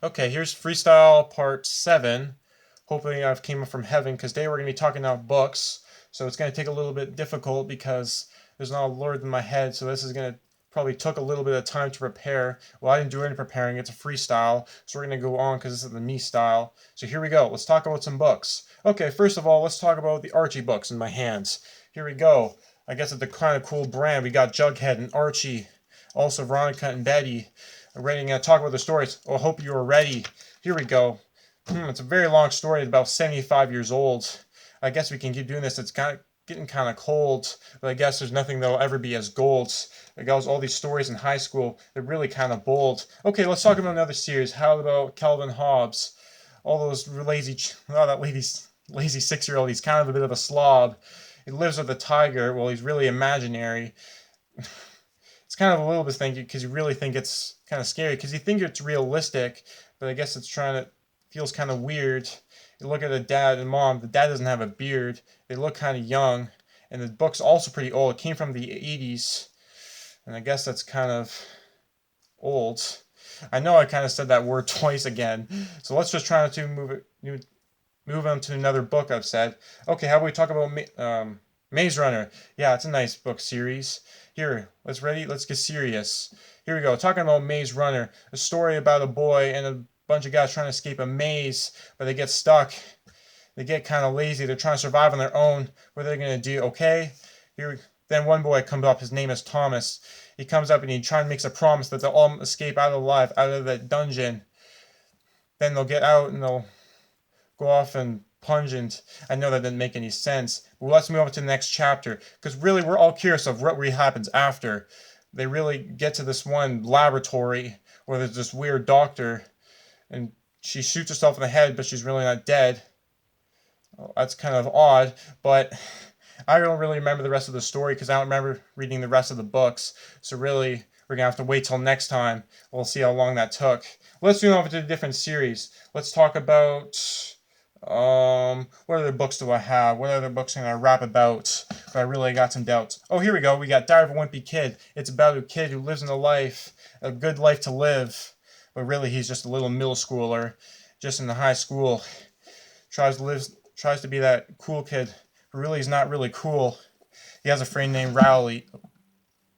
Okay, here's freestyle part 7. Hopefully I've came up from heaven because today we're going to be talking about books. So it's going to take a little bit difficult because there's not a word in my head. So this is going to probably took a little bit of time to prepare. Well, I didn't do any preparing. It's a freestyle. So we're going to go on because this is the me style. So here we go. Let's talk about some books. Okay, first of all, let's talk about the Archie books in my hands. Here we go. I guess it's a kind of cool brand. We got Jughead and Archie. Also Veronica and Betty. I'm ready to talk about the stories. Oh, I hope you are ready. Here we go. It's a very long story. It's about 75 years old. I guess we can keep doing this. It's getting kind of cold, but I guess there's nothing that'll ever be as gold. I got all these stories in high school. They're really kind of bold. Okay, let's talk about another series. How about Calvin Hobbes? All those that lazy 6-year-old. He's kind of a bit of a slob. He lives with a tiger. Well, he's really imaginary. It's kind of a little bit thinking because you really think it's kind of scary because you think it's realistic, but I guess it's trying to feels kind of weird. You look at the dad and mom. The dad doesn't have a beard. They look kind of young, and the book's also pretty old. It came from the 80s, and I guess that's kind of old. I know I kind of said that word twice again, so let's just try to move on to another book I've said. Okay, how about we talk about Maze Runner? Yeah, it's a nice book series. Here, let's get serious. Here we go. Talking about Maze Runner, a story about a boy and a bunch of guys trying to escape a maze, but they get stuck. They get kind of lazy. They're trying to survive on their own. What are they gonna do? Okay. Then one boy comes up. His name is Thomas. He comes up and he tries to make a promise that they'll all escape out alive out of that dungeon. Then they'll get out and they'll go off and pungent. I know that didn't make any sense. But let's move on to the next chapter. Because really, we're all curious of what really happens after. They really get to this one laboratory where there's this weird doctor. And she shoots herself in the head, but she's really not dead. Well, that's kind of odd. But I don't really remember the rest of the story because I don't remember reading the rest of the books. So really, we're going to have to wait till next time. We'll see how long that took. Let's move on to a different series. Let's talk about what other books do I have? What other books can I rap about? But I really got some doubts. Oh, here we go. We got Diary of a Wimpy Kid. It's about a kid who lives in a good life to live, but really he's just a little middle schooler, just in the high school. Tries to be that cool kid, but really he's not really cool. He has a friend named Rowley.